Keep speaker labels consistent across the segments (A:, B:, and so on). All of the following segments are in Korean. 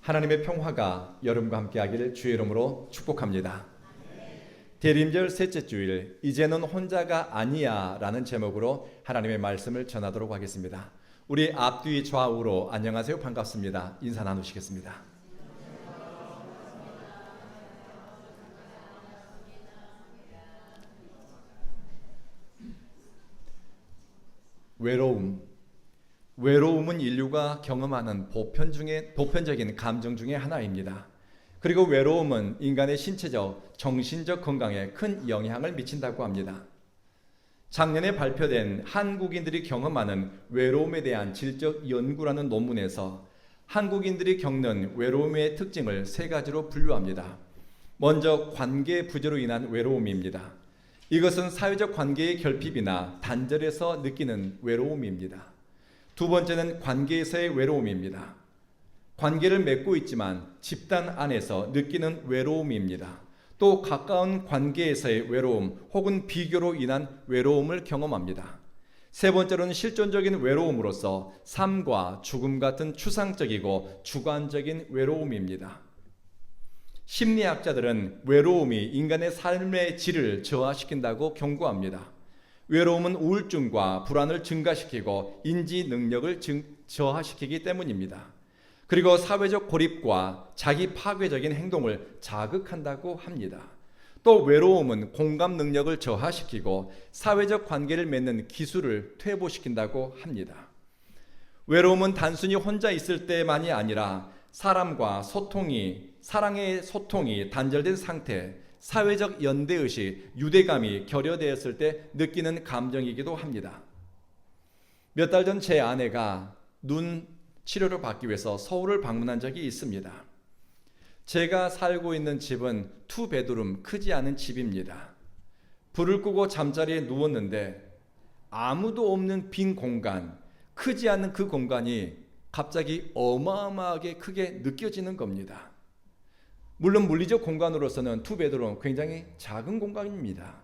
A: 하나님의 평화가 여러분과 함께하기를 주의 이름으로 축복합니다. 대림절 셋째 주일, 이제는 혼자가 아니야 라는 제목으로 하나님의 말씀을 전하도록 하겠습니다. 우리 앞뒤 좌우로 안녕하세요, 반갑습니다. 인사 나누시겠습니다. 외로움은 인류가 경험하는 보편적인 감정 중에 하나입니다. 그리고 외로움은 인간의 신체적, 정신적 건강에 큰 영향을 미친다고 합니다. 작년에 발표된 한국인들이 경험하는 외로움에 대한 질적 연구라는 논문에서 한국인들이 겪는 외로움의 특징을 세 가지로 분류합니다. 먼저 관계 부재로 인한 외로움입니다. 이것은 사회적 관계의 결핍이나 단절에서 느끼는 외로움입니다. 두 번째는 관계에서의 외로움입니다. 관계를 맺고 있지만 집단 안에서 느끼는 외로움입니다. 또 가까운 관계에서의 외로움 혹은 비교로 인한 외로움을 경험합니다. 세 번째로는 실존적인 외로움으로서 삶과 죽음 같은 추상적이고 주관적인 외로움입니다. 심리학자들은 외로움이 인간의 삶의 질을 저하시킨다고 경고합니다. 외로움은 우울증과 불안을 증가시키고 인지 능력을 저하시키기 때문입니다. 그리고 사회적 고립과 자기 파괴적인 행동을 자극한다고 합니다. 또 외로움은 공감 능력을 저하시키고 사회적 관계를 맺는 기술을 퇴보시킨다고 합니다. 외로움은 단순히 혼자 있을 때만이 아니라 사람과 사랑의 소통이 단절된 상태, 사회적 연대의식, 유대감이 결여되었을 때 느끼는 감정이기도 합니다. 몇 달 전 제 아내가 눈 치료를 받기 위해서 서울을 방문한 적이 있습니다. 제가 살고 있는 집은 투베드룸, 크지 않은 집입니다. 불을 끄고 잠자리에 누웠는데 아무도 없는 빈 공간, 크지 않은 그 공간이 갑자기 어마어마하게 크게 느껴지는 겁니다. 물론 물리적 공간으로서는 투베드룸 굉장히 작은 공간입니다.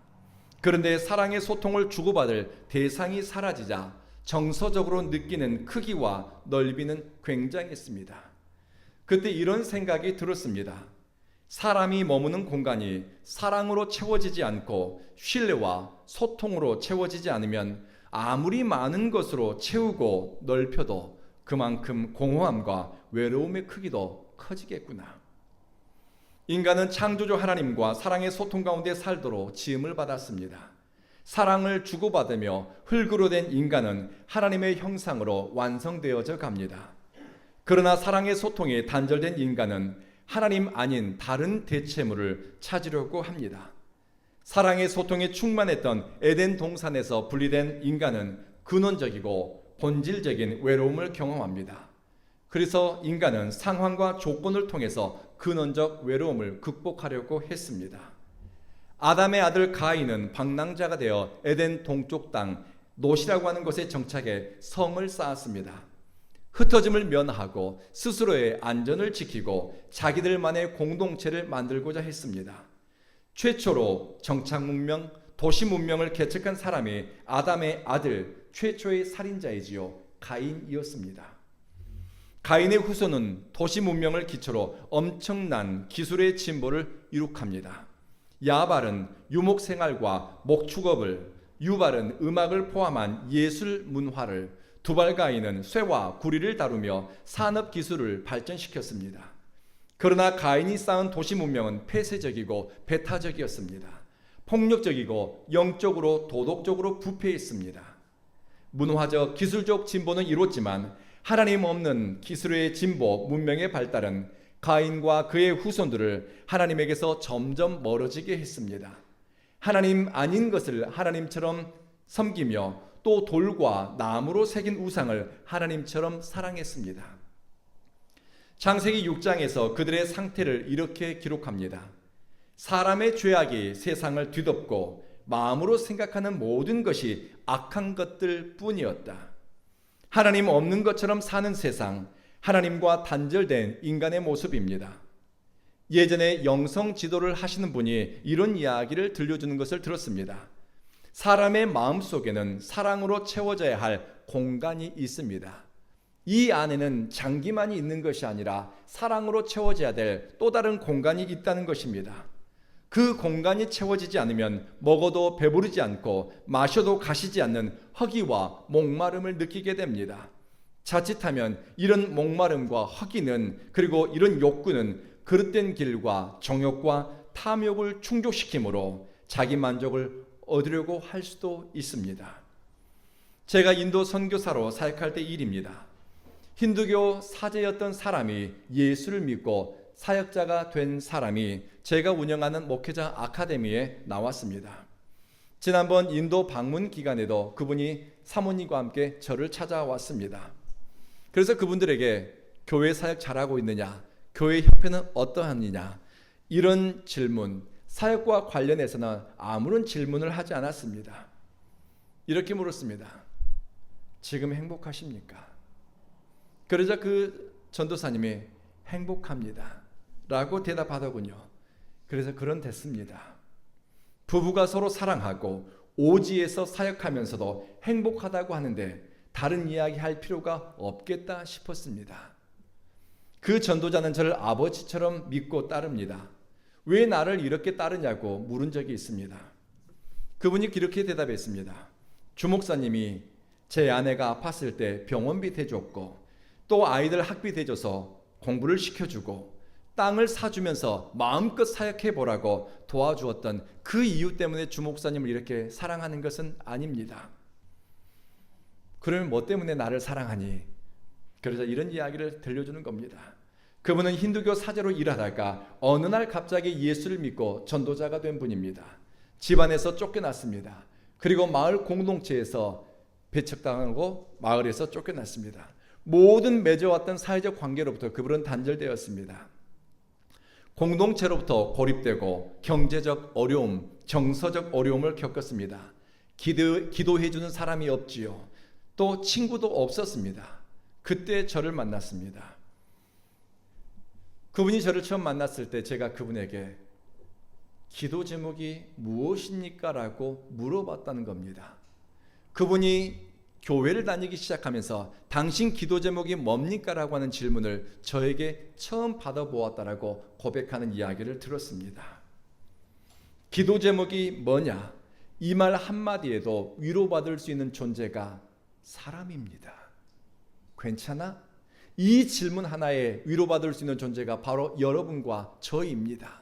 A: 그런데 사랑의 소통을 주고받을 대상이 사라지자 정서적으로 느끼는 크기와 넓이는 굉장했습니다. 그때 이런 생각이 들었습니다. 사람이 머무는 공간이 사랑으로 채워지지 않고 신뢰와 소통으로 채워지지 않으면 아무리 많은 것으로 채우고 넓혀도 그만큼 공허함과 외로움의 크기도 커지겠구나. 인간은 창조주 하나님과 사랑의 소통 가운데 살도록 지음을 받았습니다. 사랑을 주고받으며 흙으로 된 인간은 하나님의 형상으로 완성되어져 갑니다. 그러나 사랑의 소통이 단절된 인간은 하나님 아닌 다른 대체물을 찾으려고 합니다. 사랑의 소통이 충만했던 에덴 동산에서 분리된 인간은 근원적이고 본질적인 외로움을 경험합니다. 그래서 인간은 상황과 조건을 통해서 근원적 외로움을 극복하려고 했습니다. 아담의 아들 가인은 방랑자가 되어 에덴 동쪽 땅 노시라고 하는 곳에 정착해 성을 쌓았습니다. 흩어짐을 면하고 스스로의 안전을 지키고 자기들만의 공동체를 만들고자 했습니다. 최초로 정착 문명, 도시 문명을 개척한 사람이 아담의 아들, 최초의 살인자이지요, 가인이었습니다. 가인의 후손은 도시 문명을 기초로 엄청난 기술의 진보를 이룩합니다. 야발은 유목 생활과 목축업을, 유발은 음악을 포함한 예술 문화를, 두발 가인은 쇠와 구리를 다루며 산업 기술을 발전시켰습니다. 그러나 가인이 쌓은 도시 문명은 폐쇄적이고 배타적이었습니다. 폭력적이고 영적으로 도덕적으로 부패했습니다. 문화적, 기술적 진보는 이뤘지만 하나님 없는 기술의 진보, 문명의 발달은 가인과 그의 후손들을 하나님에게서 점점 멀어지게 했습니다. 하나님 아닌 것을 하나님처럼 섬기며 또 돌과 나무로 새긴 우상을 하나님처럼 사랑했습니다. 창세기 6장에서 그들의 상태를 이렇게 기록합니다. 사람의 죄악이 세상을 뒤덮고 마음으로 생각하는 모든 것이 악한 것들 뿐이었다. 하나님 없는 것처럼 사는 세상, 하나님과 단절된 인간의 모습입니다. 예전에 영성 지도를 하시는 분이 이런 이야기를 들려주는 것을 들었습니다. 사람의 마음속에는 사랑으로 채워져야 할 공간이 있습니다. 이 안에는 장기만이 있는 것이 아니라 사랑으로 채워져야 될 또 다른 공간이 있다는 것입니다. 그 공간이 채워지지 않으면 먹어도 배부르지 않고 마셔도 가시지 않는 허기와 목마름을 느끼게 됩니다. 자칫하면 이런 목마름과 허기는, 그리고 이런 욕구는 그릇된 길과 정욕과 탐욕을 충족시키므로 자기 만족을 얻으려고 할 수도 있습니다. 제가 인도 선교사로 사역할 때 일입니다. 힌두교 사제였던 사람이 예수를 믿고 사역자가 된 사람이 제가 운영하는 목회자 아카데미에 나왔습니다. 지난번 인도 방문 기간에도 그분이 사모님과 함께 저를 찾아왔습니다. 그래서 그분들에게 교회 사역 잘하고 있느냐, 교회 형편은 어떠하느냐, 이런 질문, 사역과 관련해서는 아무런 질문을 하지 않았습니다. 이렇게 물었습니다. 지금 행복하십니까? 그러자 그 전도사님이 행복합니다 라고 대답하더군요. 그래서 그런 됐습니다. 부부가 서로 사랑하고 오지에서 사역하면서도 행복하다고 하는데 다른 이야기 할 필요가 없겠다 싶었습니다. 그 전도자는 저를 아버지처럼 믿고 따릅니다. 왜 나를 이렇게 따르냐고 물은 적이 있습니다. 그분이 이렇게 대답했습니다. 주목사님이 제 아내가 아팠을 때 병원비 대줬고, 또 아이들 학비 대줘서 공부를 시켜주고, 땅을 사주면서 마음껏 사역해보라고 도와주었던 그 이유 때문에 주목사님을 이렇게 사랑하는 것은 아닙니다. 그러면 뭐 때문에 나를 사랑하니? 그래서 이런 이야기를 들려주는 겁니다. 그분은 힌두교 사제로 일하다가 어느 날 갑자기 예수를 믿고 전도자가 된 분입니다. 집안에서 쫓겨났습니다. 그리고 마을 공동체에서 배척당하고 마을에서 쫓겨났습니다. 모든 맺어왔던 사회적 관계로부터 그분은 단절되었습니다. 공동체로부터 고립되고 경제적 어려움, 정서적 어려움을 겪었습니다. 기도해주는 사람이 없지요. 또 친구도 없었습니다. 그때 저를 만났습니다. 그분이 저를 처음 만났을 때 제가 그분에게 기도 제목이 무엇입니까? 라고 물어봤다는 겁니다. 그분이 교회를 다니기 시작하면서 당신 기도 제목이 뭡니까? 라고 하는 질문을 저에게 처음 받아보았다라고 고백하는 이야기를 들었습니다. 기도 제목이 뭐냐? 이 말 한마디에도 위로받을 수 있는 존재가 사람입니다. 괜찮아? 이 질문 하나에 위로받을 수 있는 존재가 바로 여러분과 저입니다.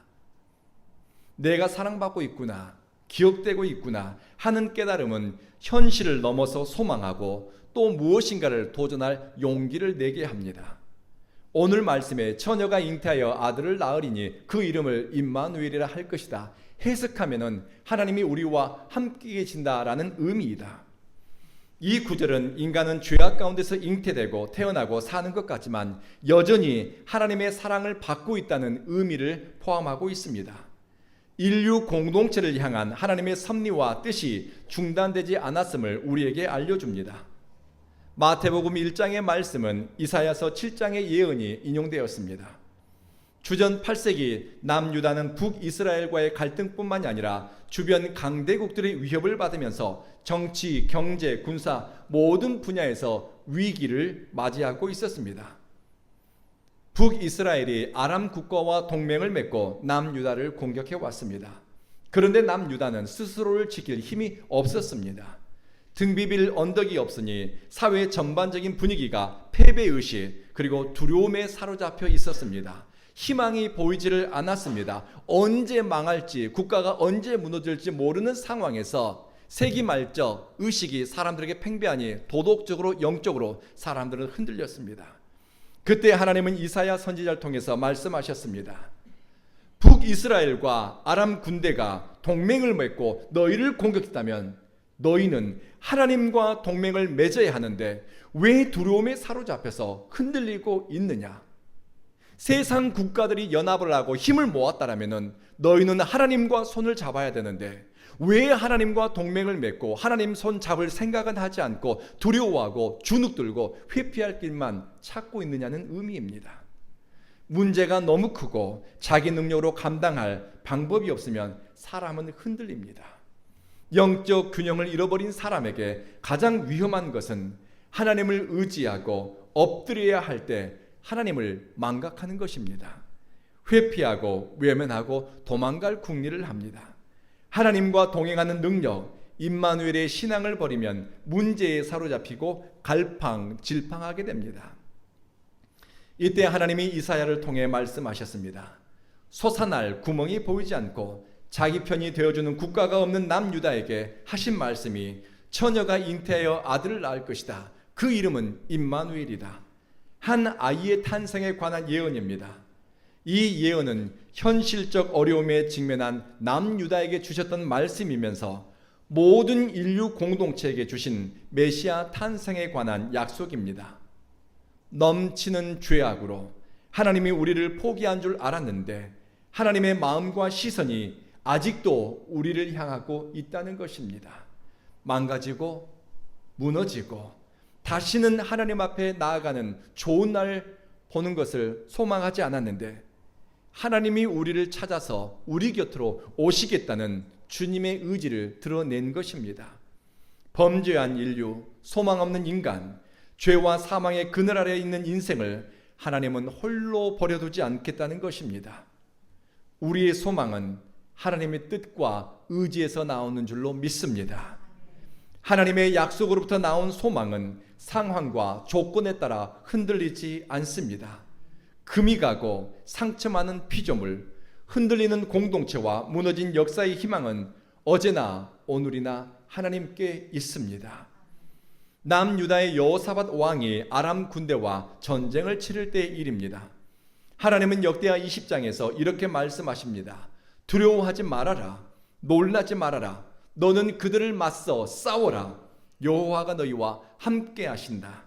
A: 내가 사랑받고 있구나, 기억되고 있구나 하는 깨달음은 현실을 넘어서 소망하고 또 무엇인가를 도전할 용기를 내게 합니다. 오늘 말씀에 처녀가 잉태하여 아들을 낳으리니 그 이름을 임마누엘이라 할 것이다. 해석하면은 하나님이 우리와 함께 계신다라는 의미이다. 이 구절은 인간은 죄악 가운데서 잉태되고 태어나고 사는 것 같지만 여전히 하나님의 사랑을 받고 있다는 의미를 포함하고 있습니다. 인류 공동체를 향한 하나님의 섭리와 뜻이 중단되지 않았음을 우리에게 알려줍니다. 마태복음 1장의 말씀은 이사야서 7장의 예언이 인용되었습니다. 주전 8세기 남유다는 북이스라엘과의 갈등뿐만이 아니라 주변 강대국들의 위협을 받으면서 정치, 경제, 군사 모든 분야에서 위기를 맞이하고 있었습니다. 북이스라엘이 아람 국가와 동맹을 맺고 남유다를 공격해 왔습니다. 그런데 남유다는 스스로를 지킬 힘이 없었습니다. 등 비빌 언덕이 없으니 사회 전반적인 분위기가 패배의식 그리고 두려움에 사로잡혀 있었습니다. 희망이 보이지를 않았습니다. 언제 망할지, 국가가 언제 무너질지 모르는 상황에서 세기말적 의식이 사람들에게 팽배하니 도덕적으로 영적으로 사람들은 흔들렸습니다. 그때 하나님은 이사야 선지자를 통해서 말씀하셨습니다. 북이스라엘과 아람 군대가 동맹을 맺고 너희를 공격했다면 너희는 하나님과 동맹을 맺어야 하는데 왜 두려움에 사로잡혀서 흔들리고 있느냐? 세상 국가들이 연합을 하고 힘을 모았다라면 너희는 하나님과 손을 잡아야 되는데 왜 하나님과 동맹을 맺고 하나님 손 잡을 생각은 하지 않고 두려워하고 주눅들고 회피할 길만 찾고 있느냐는 의미입니다. 문제가 너무 크고 자기 능력으로 감당할 방법이 없으면 사람은 흔들립니다. 영적 균형을 잃어버린 사람에게 가장 위험한 것은 하나님을 의지하고 엎드려야 할 때 하나님을 망각하는 것입니다. 회피하고 외면하고 도망갈 궁리를 합니다. 하나님과 동행하는 능력, 임마누엘의 신앙을 버리면 문제에 사로잡히고 갈팡질팡하게 됩니다. 이때 하나님이 이사야를 통해 말씀하셨습니다. 솟아날 구멍이 보이지 않고 자기 편이 되어주는 국가가 없는 남유다에게 하신 말씀이 처녀가 잉태하여 아들을 낳을 것이다. 그 이름은 임마누엘이다. 한 아이의 탄생에 관한 예언입니다. 이 예언은 현실적 어려움에 직면한 남유다에게 주셨던 말씀이면서 모든 인류 공동체에게 주신 메시아 탄생에 관한 약속입니다. 넘치는 죄악으로 하나님이 우리를 포기한 줄 알았는데 하나님의 마음과 시선이 아직도 우리를 향하고 있다는 것입니다. 망가지고 무너지고 다시는 하나님 앞에 나아가는 좋은 날 보는 것을 소망하지 않았는데 하나님이 우리를 찾아서 우리 곁으로 오시겠다는 주님의 의지를 드러낸 것입니다. 범죄한 인류, 소망 없는 인간, 죄와 사망의 그늘 아래 있는 인생을 하나님은 홀로 버려두지 않겠다는 것입니다. 우리의 소망은 하나님의 뜻과 의지에서 나오는 줄로 믿습니다. 하나님의 약속으로부터 나온 소망은 상황과 조건에 따라 흔들리지 않습니다. 금이 가고 상처 많은 피조물, 흔들리는 공동체와 무너진 역사의 희망은 어제나 오늘이나 하나님께 있습니다. 남유다의 여호사밧 왕이 아람 군대와 전쟁을 치를 때의 일입니다. 하나님은 역대하 20장에서 이렇게 말씀하십니다. 두려워하지 말아라. 놀라지 말아라. 너는 그들을 맞서 싸워라. 여호와가 너희와 함께 하신다.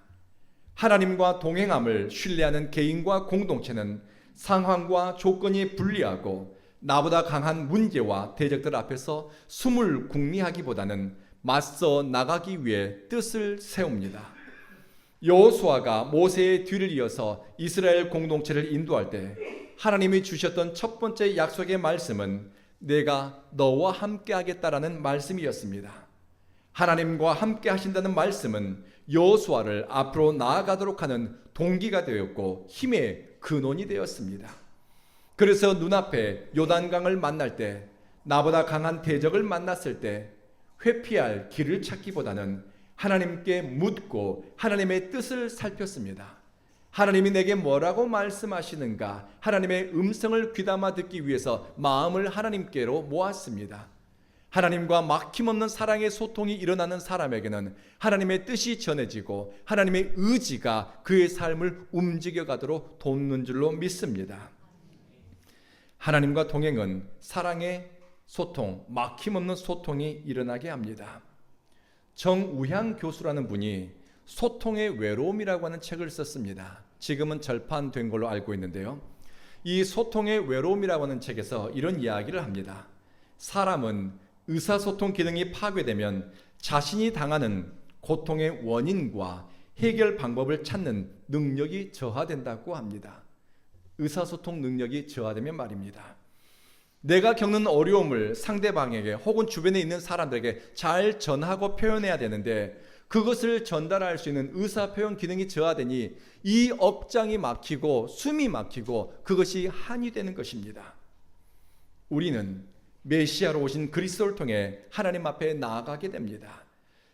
A: 하나님과 동행함을 신뢰하는 개인과 공동체는 상황과 조건이 불리하고 나보다 강한 문제와 대적들 앞에서 숨을 궁리하기보다는 맞서 나가기 위해 뜻을 세웁니다. 여호수아가 모세의 뒤를 이어서 이스라엘 공동체를 인도할 때 하나님이 주셨던 첫 번째 약속의 말씀은 내가 너와 함께 하겠다라는 말씀이었습니다. 하나님과 함께 하신다는 말씀은 여호수아를 앞으로 나아가도록 하는 동기가 되었고 힘의 근원이 되었습니다. 그래서 눈앞에 요단강을 만날 때 나보다 강한 대적을 만났을 때 회피할 길을 찾기보다는 하나님께 묻고 하나님의 뜻을 살폈습니다. 하나님이 내게 뭐라고 말씀하시는가 하나님의 음성을 귀담아 듣기 위해서 마음을 하나님께로 모았습니다. 하나님과 막힘없는 사랑의 소통이 일어나는 사람에게는 하나님의 뜻이 전해지고 하나님의 의지가 그의 삶을 움직여가도록 돕는 줄로 믿습니다. 하나님과 동행은 사랑의 소통, 막힘없는 소통이 일어나게 합니다. 정우향 교수라는 분이 소통의 외로움이라고 하는 책을 썼습니다. 지금은 절판된 걸로 알고 있는데요. 이 소통의 외로움이라고 하는 책에서 이런 이야기를 합니다. 사람은 의사소통 기능이 파괴되면 자신이 당하는 고통의 원인과 해결 방법을 찾는 능력이 저하된다고 합니다. 의사소통 능력이 저하되면 말입니다. 내가 겪는 어려움을 상대방에게 혹은 주변에 있는 사람들에게 잘 전하고 표현해야 되는데 그것을 전달할 수 있는 의사표현 기능이 저하되니 이 억장이 막히고 숨이 막히고 그것이 한이 되는 것입니다. 우리는 메시아로 오신 그리스도를 통해 하나님 앞에 나아가게 됩니다.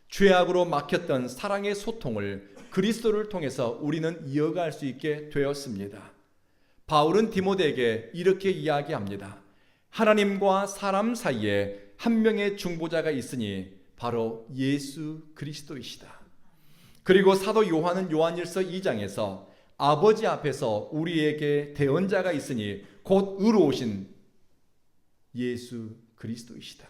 A: 죄악으로 막혔던 사랑의 소통을 그리스도를 통해서 우리는 이어갈 수 있게 되었습니다. 바울은 디모데에게 이렇게 이야기합니다. 하나님과 사람 사이에 한 명의 중보자가 있으니 바로 예수 그리스도이시다. 그리고 사도 요한은 요한일서 2장에서 아버지 앞에서 우리에게 대언자가 있으니 곧 의로우신 예수 그리스도이시다.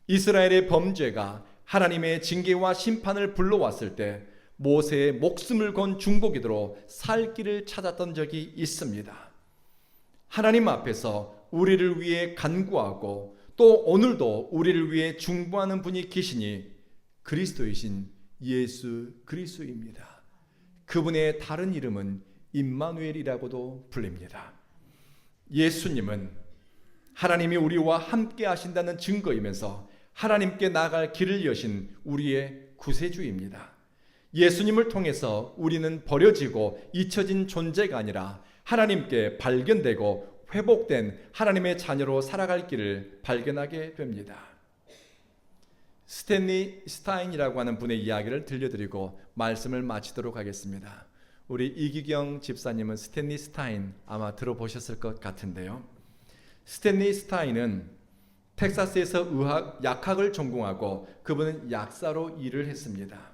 A: 이스라엘의 범죄가 하나님의 징계와 심판을 불러왔을 때 모세의 목숨을 건 중보기도로 살 길을 찾았던 적이 있습니다. 하나님 앞에서 우리를 위해 간구하고 또 오늘도 우리를 위해 중보하는 분이 계시니 그리스도이신 예수 그리스도입니다. 그분의 다른 이름은 임마누엘이라고도 불립니다. 예수님은 하나님이 우리와 함께 하신다는 증거이면서 하나님께 나아갈 길을 여신 우리의 구세주입니다. 예수님을 통해서 우리는 버려지고 잊혀진 존재가 아니라 하나님께 발견되고 회복된 하나님의 자녀로 살아갈 길을 발견하게 됩니다. 스탠리 스타인이라고 하는 분의 이야기를 들려드리고 말씀을 마치도록 하겠습니다. 우리 이기경 집사님은 스탠리 스타인 아마 들어보셨을 것 같은데요. 스탠리 스타인은 텍사스에서 약학을 전공하고 그분은 약사로 일을 했습니다.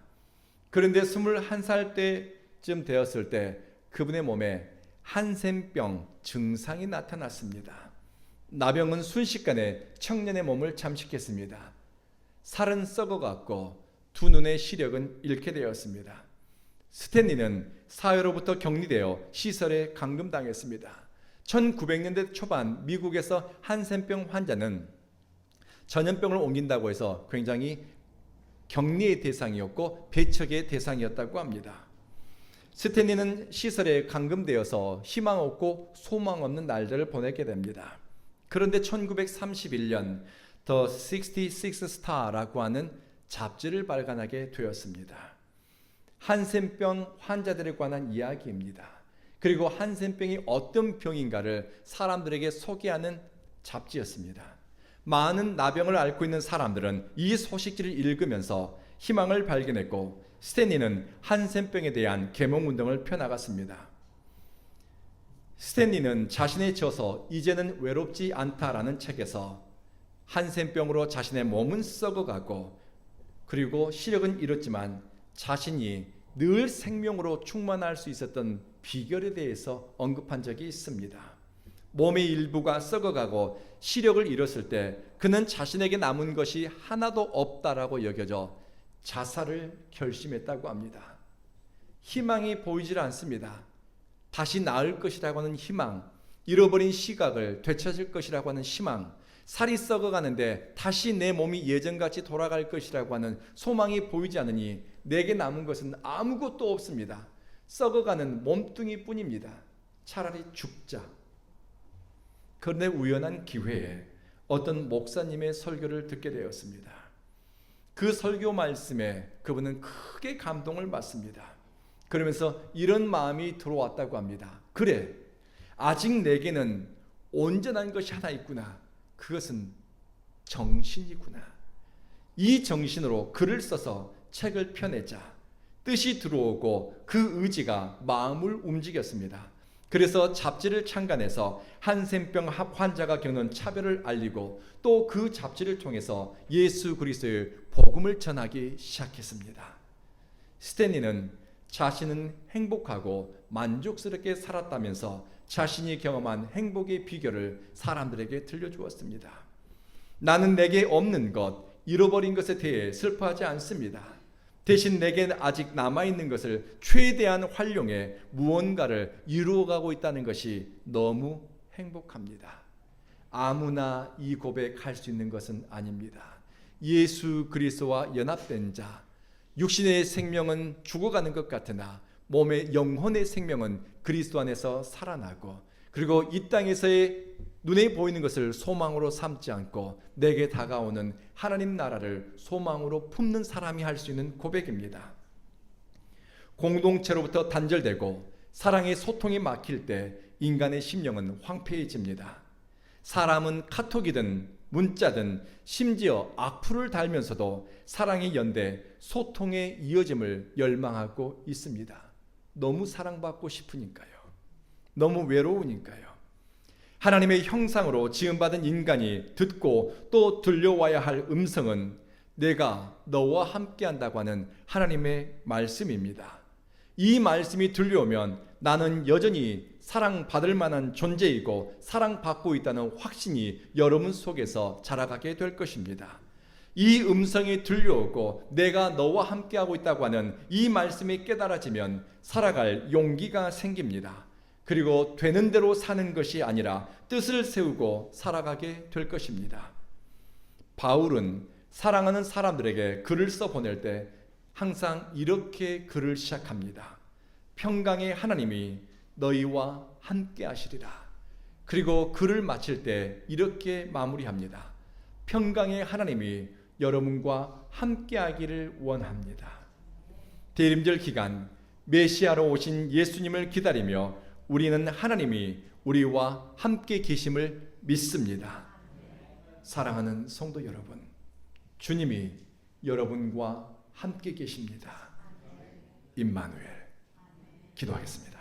A: 그런데 21살 때쯤 되었을 때 그분의 몸에 한센병 증상이 나타났습니다. 나병은 순식간에 청년의 몸을 잠식했습니다. 살은 썩어갔고 두 눈의 시력은 잃게 되었습니다. 스탠리는 사회로부터 격리되어 시설에 감금당했습니다. 1900년대 초반 미국에서 한센병 환자는 전염병을 옮긴다고 해서 굉장히 격리의 대상이었고 배척의 대상이었다고 합니다. 스탠리는 시설에 감금되어서 희망 없고 소망 없는 날들을 보내게 됩니다. 그런데 1931년 The 66 Star라고 하는 잡지를 발간하게 되었습니다. 한센병 환자들에 관한 이야기입니다. 그리고 한센병이 어떤 병인가를 사람들에게 소개하는 잡지였습니다. 많은 나병을 앓고 있는 사람들은 이 소식지를 읽으면서 희망을 발견했고 스탠리는 한센병에 대한 계몽운동을 펴나갔습니다. 스탠리는 자신의 저서 이제는 외롭지 않다라는 책에서 한센병으로 자신의 몸은 썩어가고 그리고 시력은 잃었지만 자신이 늘 생명으로 충만할 수 있었던 비결에 대해서 언급한 적이 있습니다. 몸의 일부가 썩어가고 시력을 잃었을 때 그는 자신에게 남은 것이 하나도 없다라고 여겨져 자살을 결심했다고 합니다. 희망이 보이질 않습니다. 다시 나을 것이라고 하는 희망, 잃어버린 시각을 되찾을 것이라고 하는 희망, 살이 썩어가는데 다시 내 몸이 예전같이 돌아갈 것이라고 하는 소망이 보이지 않으니 내게 남은 것은 아무것도 없습니다. 썩어가는 몸뚱이 뿐입니다. 차라리 죽자. 그런데 우연한 기회에 어떤 목사님의 설교를 듣게 되었습니다. 그 설교 말씀에 그분은 크게 감동을 받습니다. 그러면서 이런 마음이 들어왔다고 합니다. 그래, 아직 내게는 온전한 것이 하나 있구나. 그것은 정신이구나. 이 정신으로 글을 써서 책을 펴내자. 뜻이 들어오고 그 의지가 마음을 움직였습니다. 그래서 잡지를 창간해서 한센병 환자가 겪는 차별을 알리고 또 그 잡지를 통해서 예수 그리스도의 복음을 전하기 시작했습니다. 스탠리는 자신은 행복하고 만족스럽게 살았다면서 자신이 경험한 행복의 비결을 사람들에게 들려주었습니다. 나는 내게 없는 것, 잃어버린 것에 대해 슬퍼하지 않습니다. 대신 내게 아직 남아있는 것을 최대한 활용해 무언가를 이루어가고 있다는 것이 너무 행복합니다. 아무나 이 고백할 수 있는 것은 아닙니다. 예수 그리스도와 연합된 자, 육신의 생명은 죽어가는 것 같으나 몸의 영혼의 생명은 그리스도 안에서 살아나고 그리고 이 땅에서의 눈에 보이는 것을 소망으로 삼지 않고 내게 다가오는 하나님 나라를 소망으로 품는 사람이 할 수 있는 고백입니다. 공동체로부터 단절되고 사랑의 소통이 막힐 때 인간의 심령은 황폐해집니다. 사람은 카톡이든 문자든 심지어 악플을 달면서도 사랑의 연대, 소통의 이어짐을 열망하고 있습니다. 너무 사랑받고 싶으니까요. 너무 외로우니까요. 하나님의 형상으로 지음받은 인간이 듣고 또 들려와야 할 음성은 내가 너와 함께한다고 하는 하나님의 말씀입니다. 이 말씀이 들려오면 나는 여전히 사랑받을 만한 존재이고 사랑받고 있다는 확신이 여러분 속에서 자라가게 될 것입니다. 이 음성이 들려오고 내가 너와 함께하고 있다고 하는 이 말씀이 깨달아지면 살아갈 용기가 생깁니다. 그리고 되는 대로 사는 것이 아니라 뜻을 세우고 살아가게 될 것입니다. 바울은 사랑하는 사람들에게 글을 써보낼 때 항상 이렇게 글을 시작합니다. 평강의 하나님이 너희와 함께 하시리라. 그리고 글을 마칠 때 이렇게 마무리합니다. 평강의 하나님이 여러분과 함께 하기를 원합니다. 대림절 기간 메시아로 오신 예수님을 기다리며 우리는 하나님이 우리와 함께 계심을 믿습니다. 사랑하는 성도 여러분, 주님이 여러분과 함께 계십니다. 임마누엘. 기도하겠습니다.